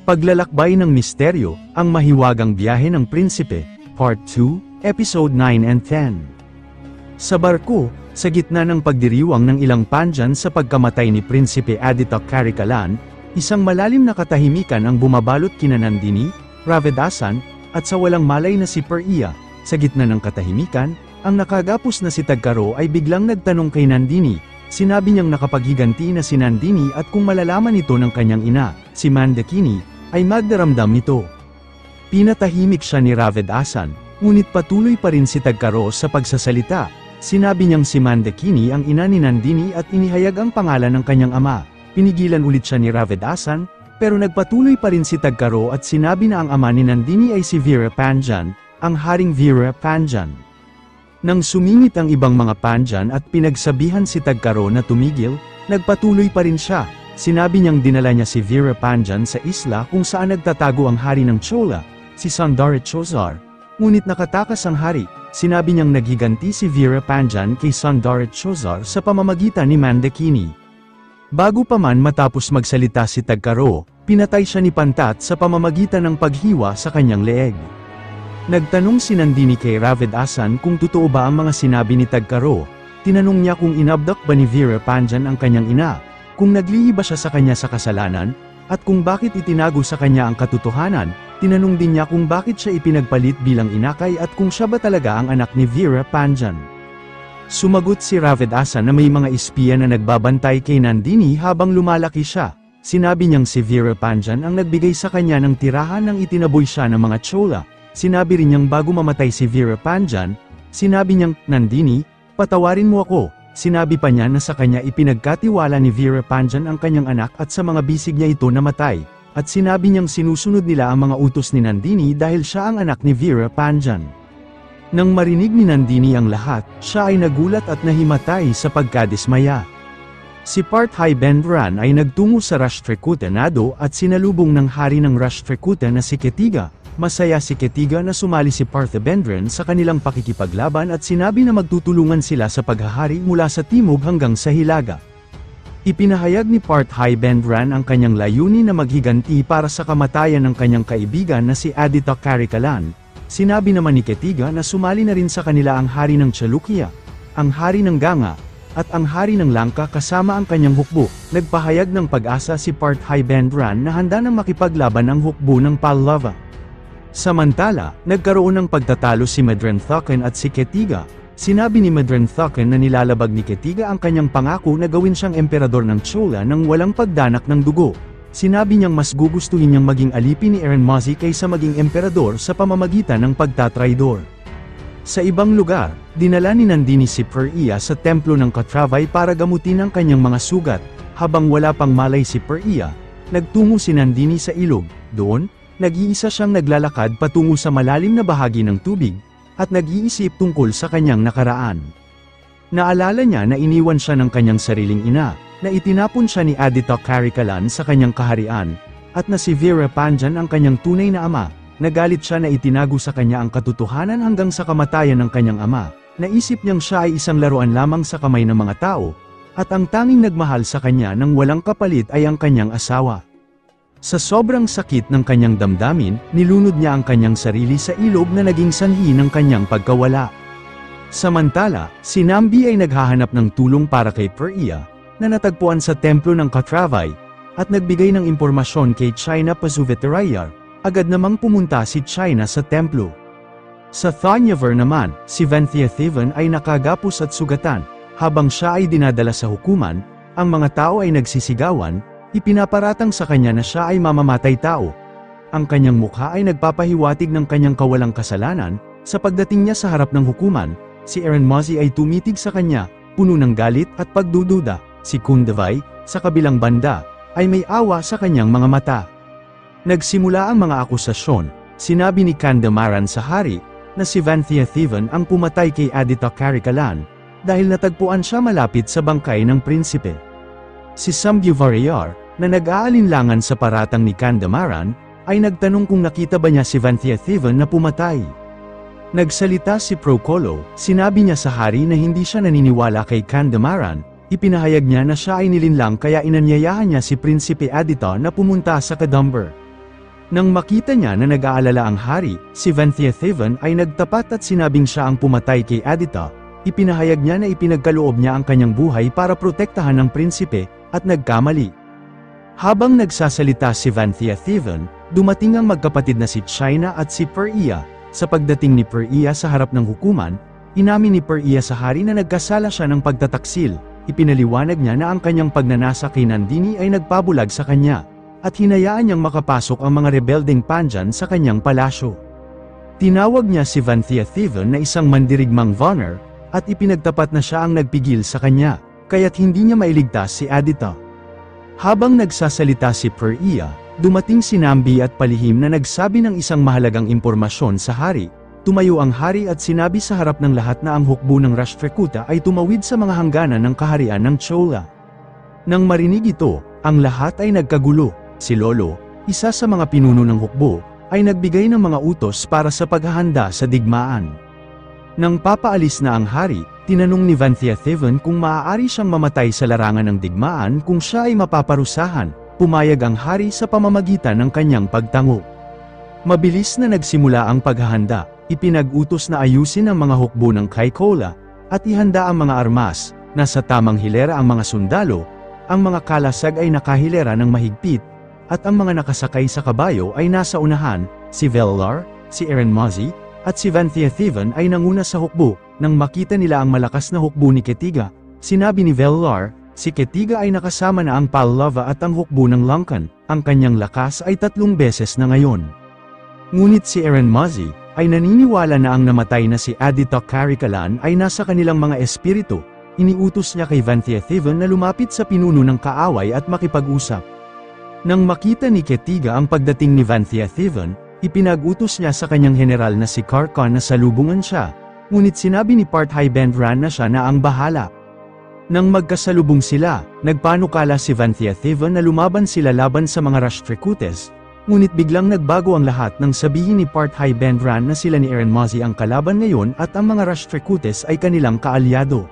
Paglalakbay ng misteryo, ang mahiwagang biyahe ng prinsipe, Part 2, Episode 9 and 10. Sa barko, sa gitna ng pagdiriwang ng ilang pandyan sa pagkamatay ni Prinsipe Aditya Karikalan, isang malalim na katahimikan ang bumabalot kina Nandini, Ravidasan, at sa walang malay na si Periya. Sa gitna ng katahimikan, ang nakagapos na si Tagkaro ay biglang nagtanong kay Nandini. Sinabi niyang nakapaghiganti na si Nandini at kung malalaman ito ng kanyang ina, si Mandakini, ay magdaramdam nito. Pinatahimik siya ni Ravidasan, ngunit patuloy pa rin si Tagkaro sa pagsasalita. Sinabi niyang si Mandakini ang ina ni Nandini at inihayag ang pangalan ng kanyang ama. Pinigilan ulit siya ni Ravidasan, pero nagpatuloy pa rin si Tagkaro at sinabi na ang ama ni Nandini ay si Veera Pandyan, ang Haring Veera Pandyan. Nang sumingit ang ibang mga Pandyan at pinagsabihan si Tagkaro na tumigil, nagpatuloy pa rin siya. Sinabi niyang dinala niya si Veera Pandyan sa isla kung saan nagtatago ang hari ng Chola, si Sundarat Chozar. Ngunit nakatakas ang hari. Sinabi niyang naghiganti si Veera Pandyan kay Sundarat Chozar sa pamamagitan ni Mandakini. Bago pa man matapos magsalita si Tagkaro, pinatay siya ni Pantat sa pamamagitan ng paghiwa sa kanyang leeg. Nagtanong si Nandini kay Ravidasan kung totoo ba ang mga sinabi ni Tagkaro. Tinanong niya kung inabdak ba ni Veera Pandyan ang kanyang ina, kung naglihi ba siya sa kanya sa kasalanan, at kung bakit itinago sa kanya ang katotohanan. Tinanong din niya kung bakit siya ipinagpalit bilang inakay at kung siya ba talaga ang anak ni Veera Pandyan. Sumagot si Ravidasan na may mga espiya na nagbabantay kay Nandini habang lumalaki siya. Sinabi niyang si Veera Pandyan ang nagbigay sa kanya ng tirahan nang itinaboy siya ng mga Chola. Sinabi rin niyang bago mamatay si Veera Pandyan, sinabi niyang, Nandini, patawarin mo ako. Sinabi pa niya na sa kanya ipinagkatiwala ni Veera Pandyan ang kanyang anak at sa mga bisig niya ito namatay. At sinabi niyang sinusunod nila ang mga utos ni Nandini dahil siya ang anak ni Veera Pandyan. Nang marinig ni Nandini ang lahat, siya ay nagulat at nahimatay sa pagkadismaya. Si Parthai Bendran ay nagtungo sa Rashtrakuta Nado at sinalubong ng hari ng Rashtrakuta na si Ketiga. Masaya si Ketiga na sumali si Parthabendran sa kanilang pakikipaglaban at sinabi na magtutulungan sila sa paghahari mula sa timog hanggang sa hilaga. Ipinahayag ni Parthai Bendran ang kanyang layunin na maghiganti para sa kamatayan ng kanyang kaibigan na si Aditya Karikalan. Sinabi naman ni Ketiga na sumali na rin sa kanila ang hari ng Chalukya, ang hari ng Ganga, at ang hari ng Langka kasama ang kanyang hukbo. Nagpahayag ng pag-asa si Parthai Bendran na handa nang makipaglaban ang hukbo ng Pallava. Samantala, nagkaroon ng pagtatalo si Madranthakan at si Ketiga. Sinabi ni Madranthakan na nilalabag ni Ketiga ang kanyang pangako na gawin siyang emperador ng Chola nang walang pagdanak ng dugo. Sinabi niyang mas gugustuhin niyang maging alipin ni Erenmazi kaysa maging emperador sa pamamagitan ng pagtatraidor. Sa ibang lugar, dinala ni Nandini si Periya sa templo ng Katravai para gamutin ang kanyang mga sugat. Habang wala pang malay si Periya, nagtungo si Nandini sa ilog. Doon, nag-iisa siyang naglalakad patungo sa malalim na bahagi ng tubig, at nag-iisip tungkol sa kanyang nakaraan. Naalala niya na iniwan siya ng kanyang sariling ina, na itinapon siya ni Aditya Karikalan sa kanyang kaharian, at na si Veera Pandyan ang kanyang tunay na ama. Nagalit siya na itinago sa kanya ang katotohanan hanggang sa kamatayan ng kanyang ama. Naisip niyang siya ay isang laruan lamang sa kamay ng mga tao, at ang tanging nagmahal sa kanya ng walang kapalit ay ang kanyang asawa. Sa sobrang sakit ng kanyang damdamin, nilunod niya ang kanyang sarili sa ilog na naging sanhi ng kanyang pagkawala. Samantala, si Nambi ay naghahanap ng tulong para kay Periya, na natagpuan sa templo ng Katravai, at nagbigay ng impormasyon kay China Pasuvetarayar. Agad namang pumunta si China sa templo. Sa Thonyavar naman, si Vanthiathivan ay nakagapos at sugatan. Habang siya ay dinadala sa hukuman, ang mga tao ay nagsisigawan. Ipinaparatang sa kanya na siya ay mamamatay tao. Ang kanyang mukha ay nagpapahiwatig ng kanyang kawalang kasalanan. Sa pagdating niya sa harap ng hukuman, si Erenmazi ay tumitig sa kanya, puno ng galit at pagdududa. Si Kundavai, sa kabilang banda, ay may awa sa kanyang mga mata. Nagsimula ang mga akusasyon. Sinabi ni Kandamaran sa hari, na si Vanthiathivan ang pumatay kay Aditya Karikalan, dahil natagpuan siya malapit sa bangkay ng prinsipe. Si Sambyuvarayar, na nag-aalinlangan sa paratang ni Kandamaran, ay nagtanong kung nakita ba niya si Vanthiathivan na pumatay. Nagsalita si Procolo, sinabi niya sa hari na hindi siya naniniwala kay Kandamaran, ipinahayag niya na siya ay nilinlang kaya inanyayahan niya si Prinsipe Aditya na pumunta sa Kadambar. Nang makita niya na nag-aalala ang hari, si Vantiathavan ay nagtapat at sinabing siya ang pumatay kay Aditya. Ipinahayag niya na ipinagkaloob niya ang kanyang buhay para protektahan ang prinsipe, at nagkamali. Habang nagsasalita si Vantiathavan, dumating ang magkapatid na si China at si Perea. Sa pagdating ni Perea sa harap ng hukuman, inamin ni Perea sa hari na nagkasala siya ng pagtataksil. Ipinaliwanag niya na ang kanyang pagnanasa kay Nandini ay nagpabulag sa kanya, at hinayaan niyang makapasok ang mga rebeldeng Pandyan sa kanyang palasyo. Tinawag niya si Vantiathavan na isang mandirigmang Vanar, at ipinagtapat na siya ang nagpigil sa kanya, kaya't hindi niya mailigtas si Aditya. Habang nagsasalita si Perea, dumating si Nambi at palihim na nagsabi ng isang mahalagang impormasyon sa hari. Tumayo ang hari at sinabi sa harap ng lahat na ang hukbo ng Rashtrakuta ay tumawid sa mga hangganan ng kaharian ng Chola. Nang marinig ito, ang lahat ay nagkagulo. Si Lolo, isa sa mga pinuno ng hukbo, ay nagbigay ng mga utos para sa paghahanda sa digmaan. Nang papaalis na ang hari, tinanong ni Vantiathavan kung maaari siyang mamatay sa larangan ng digmaan kung siya ay mapaparusahan. Pumayag ang hari sa pamamagitan ng kanyang pagtango. Mabilis na nagsimula ang paghahanda. Ipinag-utos na ayusin ang mga hukbo ng Kaikola, at ihanda ang mga armas. Nasa tamang hilera ang mga sundalo, ang mga kalasag ay nakahilera ng mahigpit, at ang mga nakasakay sa kabayo ay nasa unahan. Si Velar, si Erenmazi, at si Vantiathavan ay nanguna sa hukbo. Nang makita nila ang malakas na hukbo ni Ketiga, sinabi ni Velar, si Ketiga ay nakasama na ang Pallava at ang hukbo ng Lankan, ang kanyang lakas ay 3 beses na ngayon. Ngunit si Erenmazi ay naniniwala na ang namatay na si Aditya Karikalan ay nasa kanilang mga espiritu. Iniutos niya kay Vantiathavan na lumapit sa pinuno ng kaaway at makipag-usap. Nang makita ni Ketiga ang pagdating ni Vantiathavan, ipinag-utos niya sa kanyang general na si Karkan na salubungan siya, ngunit sinabi ni Parthai Bandran na siya na ang bahala. Nang magkasalubong sila, nagpanukala si Vantiathavan na lumaban sila laban sa mga Rashtrakutas, ngunit biglang nagbago ang lahat nang sabihin ni Parthai Bandran na sila ni Erenmazi ang kalaban ngayon at ang mga Rashtrakutas ay kanilang kaalyado.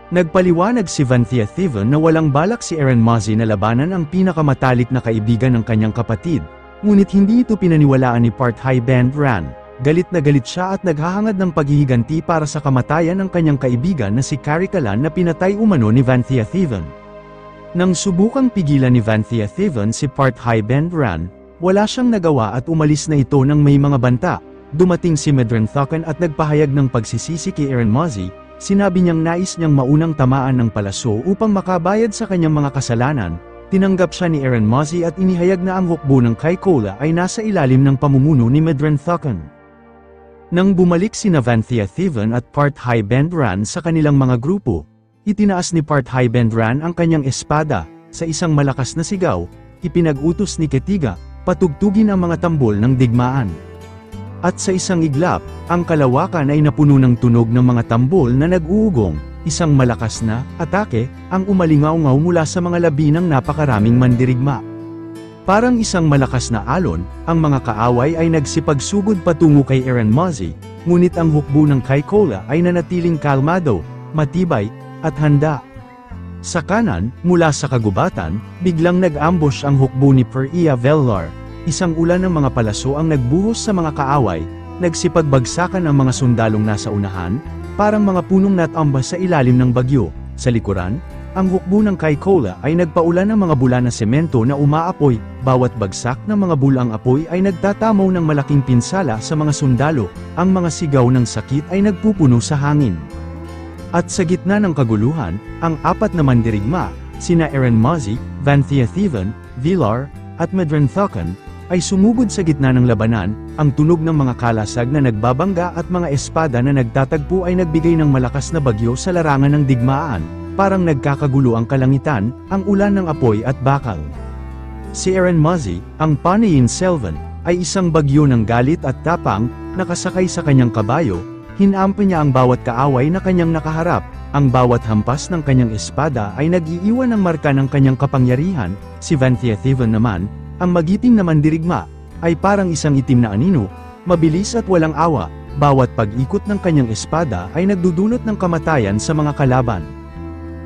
Nagpaliwanag si Vantiathavan na walang balak si Erenmazi na labanan ang pinakamatalik na kaibigan ng kanyang kapatid, ngunit hindi ito pinaniwalaan ni Parthai Bandran. Galit na galit siya at naghahangad ng paghihiganti para sa kamatayan ng kanyang kaibigan na si Karikalan na pinatay umano ni Vantiathavan. Nang subukang pigilan ni Vantiathavan si Parthai Bandran, wala siyang nagawa at umalis na ito ng may mga banta. Dumating si Medrenthakan at nagpahayag ng pagsisisi kay Erenmazi. Sinabi niyang nais niyang maunang tamaan ng palaso upang makabayad sa kanyang mga kasalanan. Tinanggap siya ni Erenmazi at inihayag na ang hukbo ng Kaikola ay nasa ilalim ng pamumuno ni Medrenthakan. Nang bumalik sina Vantiathavan at Parthai Bandran sa kanilang mga grupo, itinaas ni Parthai Bandran ang kanyang espada. Sa isang malakas na sigaw, ipinag-utos ni Ketiga, patugtugin ang mga tambol ng digmaan. At sa isang iglap, ang kalawakan ay napuno ng tunog ng mga tambol na nag-uugong. Isang malakas na atake ang umalingaw-ngaw mula sa mga labi ng napakaraming mandirigma. Parang isang malakas na alon, ang mga kaaway ay nagsipagsugod patungo kay Erenmazi, ngunit ang hukbo ng Kaikola ay nanatiling kalmado, matibay, at handa. Sa kanan, mula sa kagubatan, biglang nag-ambush ang hukbo ni Perea Velar. Isang ulan ng mga palaso ang nagbuhos sa mga kaaway, nagsipagbagsakan ang mga sundalong nasa unahan, parang mga punong natambas sa ilalim ng bagyo. Sa likuran, ang hukbo ng Kaikola ay nagpaulan ng mga bula na semento na umaapoy. Bawat bagsak ng mga bulang apoy ay nagtatamaw ng malaking pinsala sa mga sundalo. Ang mga sigaw ng sakit ay nagpupuno sa hangin. At sa gitna ng kaguluhan, ang 4 na mandirigma, sina Erenmazi, Vantiathavan, Velar, at Medrenthakan, ay sumugod sa gitna ng labanan. Ang tunog ng mga kalasag na nagbabangga at mga espada na nagtatagpo ay nagbigay ng malakas na bagyo sa larangan ng digmaan. Parang nagkakagulo ang kalangitan, ang ulan ng apoy at bakal. Si Erenmazi, ang Panayin Selvan, ay isang bagyo ng galit at tapang, nakasakay sa kanyang kabayo. Hinampi niya ang bawat kaaway na kanyang nakaharap. Ang bawat hampas ng kanyang espada ay nag-iiwan ng marka ng kanyang kapangyarihan. Si Vantiathavan naman, ang magiting na mandirigma, ay parang isang itim na anino, mabilis at walang awa. Bawat pag-ikot ng kanyang espada ay nagdudulot ng kamatayan sa mga kalaban.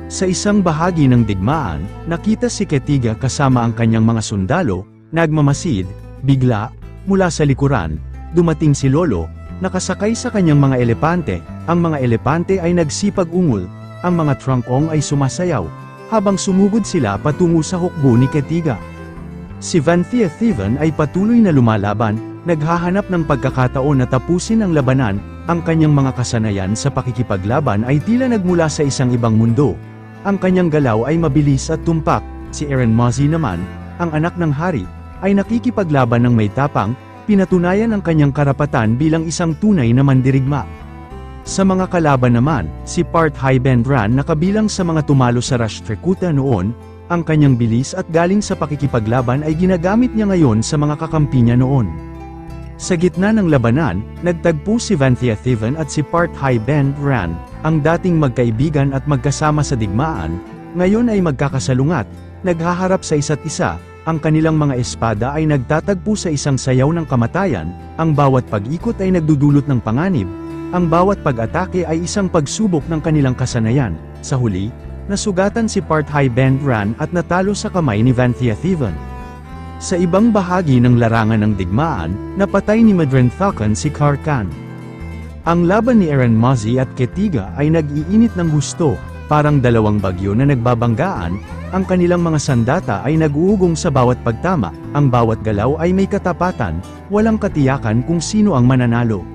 Sa isang bahagi ng digmaan, nakita si Ketiga kasama ang kanyang mga sundalo, nagmamasid. Bigla, mula sa likuran, dumating si Lolo, nakasakay sa kanyang mga elepante. Ang mga elepante ay nagsipag-ungol, ang mga trangkong ay sumasayaw, habang sumugod sila patungo sa hukbo ni Ketiga. Si Vanthia Thiven ay patuloy na lumalaban, naghahanap ng pagkakataon na tapusin ang labanan. Ang kanyang mga kasanayan sa pakikipaglaban ay tila nagmula sa isang ibang mundo. Ang kanyang galaw ay mabilis at tumpak. Si Eren Mozzi naman, ang anak ng hari, ay nakikipaglaban ng may tapang, pinatunayan ang kanyang karapatan bilang isang tunay na mandirigma. Sa mga kalaban naman, si Part Highband Ran na kabilang sa mga tumalo sa Rashtrakuta noon, ang kanyang bilis at galing sa pakikipaglaban ay ginagamit niya ngayon sa mga kakampi niya noon. Sa gitna ng labanan, nagtagpo si Vanthia Thiven at si Part Highband Ran, ang dating magkaibigan at magkasama sa digmaan, ngayon ay magkakasalungat, naghaharap sa isa't isa. Ang kanilang mga espada ay nagtatagpo sa isang sayaw ng kamatayan, ang bawat pag-ikot ay nagdudulot ng panganib, ang bawat pag-atake ay isang pagsubok ng kanilang kasanayan. Sa huli, nasugatan si Part Highband Ran at natalo sa kamay ni Vanthia Thiven. Sa ibang bahagi ng larangan ng digmaan, napatay ni Madren Thakon si Karkan. Ang laban ni Eren Mozzi at Ketiga ay nag-iinit ng husto, parang dalawang bagyo na nagbabanggaan. Ang kanilang mga sandata ay nag-uugong sa bawat pagtama, ang bawat galaw ay may katapatan, walang katiyakan kung sino ang mananalo.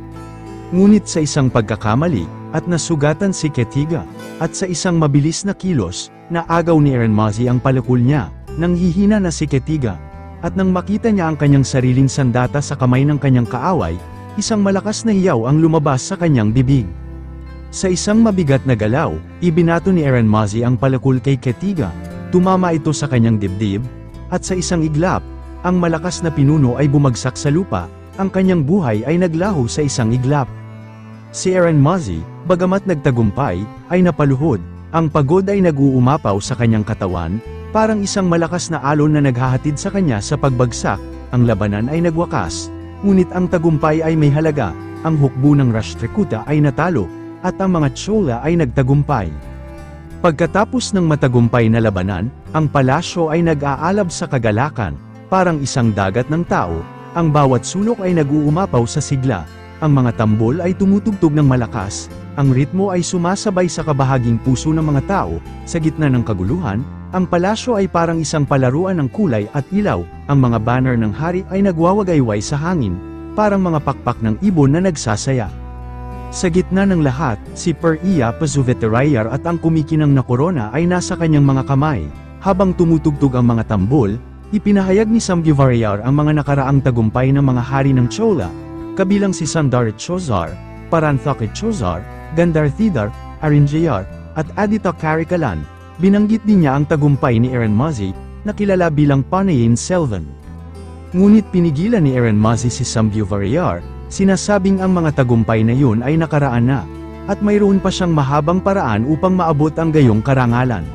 Ngunit sa isang pagkakamali, at nasugatan si Ketiga, at sa isang mabilis na kilos, naagaw ni Eren Mozzi ang palakul niya, nang hihina na si Ketiga, at nang makita niya ang kanyang sariling sandata sa kamay ng kanyang kaaway, isang malakas na hiyaw ang lumabas sa kanyang bibig. Sa isang mabigat na galaw, ibinato ni Eren Mozzi ang palakul kay Ketiga. Tumama ito sa kanyang dibdib, at sa isang iglap, ang malakas na pinuno ay bumagsak sa lupa, ang kanyang buhay ay naglaho sa isang iglap. Si Eren Mozzi, bagamat nagtagumpay, ay napaluhod, ang pagod ay nag-uumapaw sa kanyang katawan, parang isang malakas na alon na naghahatid sa kanya sa pagbagsak. Ang labanan ay nagwakas, ngunit ang tagumpay ay may halaga, ang hukbo ng Rashtrakuta ay natalo, at ang mga Chola ay nagtagumpay. Pagkatapos ng matagumpay na labanan, ang palasyo ay nag-aalab sa kagalakan, parang isang dagat ng tao, ang bawat sulok ay nag-uumapaw sa sigla, ang mga tambol ay tumutugtog ng malakas, ang ritmo ay sumasabay sa kabahaging puso ng mga tao. Sa gitna ng kaguluhan, ang palasyo ay parang isang palaruan ng kulay at ilaw, ang mga banner ng hari ay nagwawagayway sa hangin, parang mga pakpak ng ibon na nagsasaya. Sa gitna ng lahat, si Per-Iya Pazuveterayar at ang kumikinang na korona ay nasa kanyang mga kamay. Habang tumutugtog ang mga tambol, ipinahayag ni Samgyevarayar ang mga nakaraang tagumpay ng mga hari ng Chola, kabilang si Sandarit Chozar, Paranthakit Chozar, Gandharthidar, Arinjayar, at Adita Karikalan. Binanggit din niya ang tagumpay ni Eren Mozzi, na kilala bilang Panayin Selvan. Ngunit pinigilan ni Eren Mozzi si Samgyevarayar, sinasabing ang mga tagumpay na yun ay nakaraan na, at mayroon pa siyang mahabang paraan upang maabot ang gayong karangalan.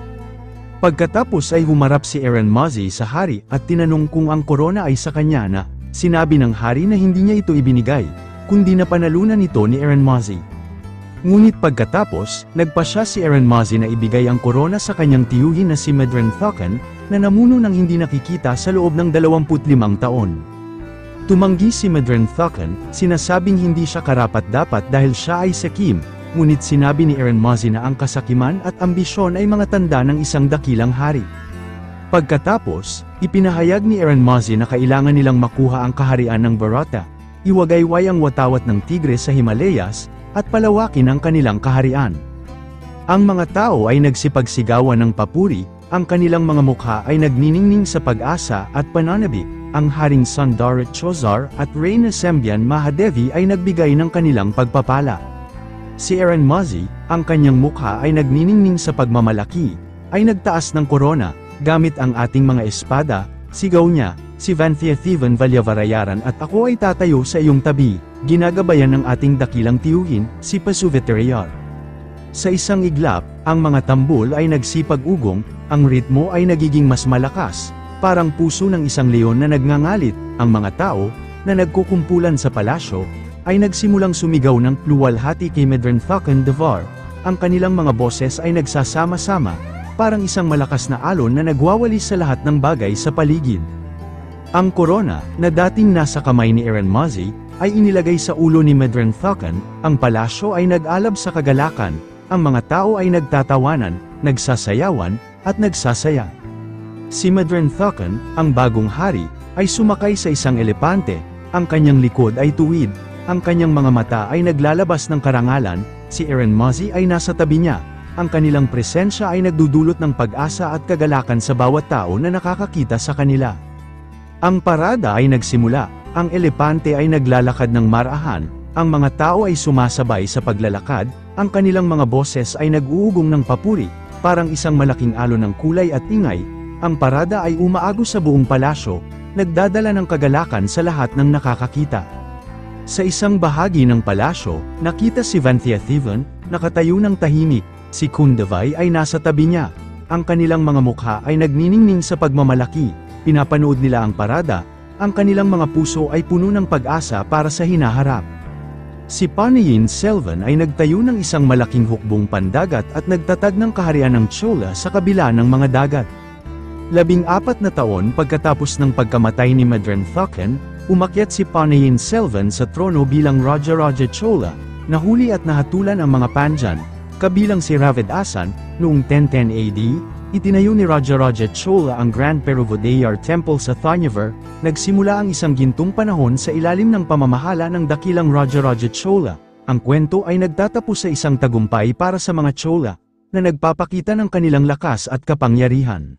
Pagkatapos ay humarap si Eren Mozzi sa hari at tinanong kung ang korona ay sa kanya na, sinabi ng hari na hindi niya ito ibinigay, kundi na panalunan ito ni Eren Mozzi. Ngunit pagkatapos, nagpasya si Eren Mozzi na ibigay ang korona sa kanyang tiyuhin na si Madren Thakon, na namuno ng hindi nakikita sa loob ng 25 taon. Tumanggi si Madren Thakon, sinasabing hindi siya karapat-dapat dahil siya ay sakim, ngunit sinabi ni Eren Mozzi na ang kasakiman at ambisyon ay mga tanda ng isang dakilang hari. Pagkatapos, ipinahayag ni Eren Mozzi na kailangan nilang makuha ang kaharian ng Bharata, iwagayway ang watawat ng tigre sa Himalayas, at palawakin ang kanilang kaharian. Ang mga tao ay nagsipagsigawan ng papuri, ang kanilang mga mukha ay nagniningning sa pag-asa at pananabik. Ang haring Sandarit Chozar at Reyna Sembian Mahadevi ay nagbigay ng kanilang pagpapala. Si Eren Mozzi, ang kanyang mukha ay nagniningning sa pagmamalaki, ay nagtaas ng korona, gamit ang ating mga espada, sigaw niya, si Vanthia Thiven Valyavarayaran at ako ay tatayo sa iyong tabi, ginagabayan ng ating dakilang tiyuhin, si Pazuveterayar. Sa isang iglap, ang mga tambol ay nagsipag-ugong, ang ritmo ay nagiging mas malakas, parang puso ng isang leon na nagngangalit. Ang mga tao, na nagkukumpulan sa palasyo, ay nagsimulang sumigaw ng luwalhati kay Madren Thakon Devar. Ang kanilang mga boses ay nagsasama-sama, parang isang malakas na alon na nagwawalis sa lahat ng bagay sa paligid. Ang korona, na dating nasa kamay ni Eren Muzzy, ay inilagay sa ulo ni Medren Thukon. Ang palasyo ay nag-alab sa kagalakan, ang mga tao ay nagtatawanan, nagsasayawan, at nagsasaya. Si Medren Thukon, ang bagong hari, ay sumakay sa isang elepante, ang kanyang likod ay tuwid, ang kanyang mga mata ay naglalabas ng karangalan, si Eren Muzzy ay nasa tabi niya, ang kanilang presensya ay nagdudulot ng pag-asa at kagalakan sa bawat tao na nakakakita sa kanila. Ang parada ay nagsimula, ang elepante ay naglalakad ng marahan, ang mga tao ay sumasabay sa paglalakad, ang kanilang mga boses ay nag-uugong ng papuri, parang isang malaking alon ng kulay at ingay, ang parada ay umaagos sa buong palasyo, nagdadala ng kagalakan sa lahat ng nakakakita. Sa isang bahagi ng palasyo, nakita si Vanthia Thivon, nakatayo ng tahimik, si Kundavai ay nasa tabi niya, ang kanilang mga mukha ay nagniningning sa pagmamalaki, pinapanood nila ang parada, ang kanilang mga puso ay puno ng pag-asa para sa hinaharap. Si Ponniyin Selvan ay nagtayo ng isang malaking hukbong pandagat at nagtatag ng kaharian ng Chola sa kabila ng mga dagat. 14 na taon pagkatapos ng pagkamatay ni Medren Thukon, umakyat si Ponniyin Selvan sa trono bilang Raja Chola, nahuli at nahatulan ang mga Pandyan, kabilang si Ravid Asan. Noong 1010 AD, itinayo ni Raja Chola ang Grand Peruvodayar Temple sa Thonyavar, nagsimula ang isang gintong panahon sa ilalim ng pamamahala ng dakilang Raja Chola. Ang kwento ay nagtatapos sa isang tagumpay para sa mga Chola, na nagpapakita ng kanilang lakas at kapangyarihan.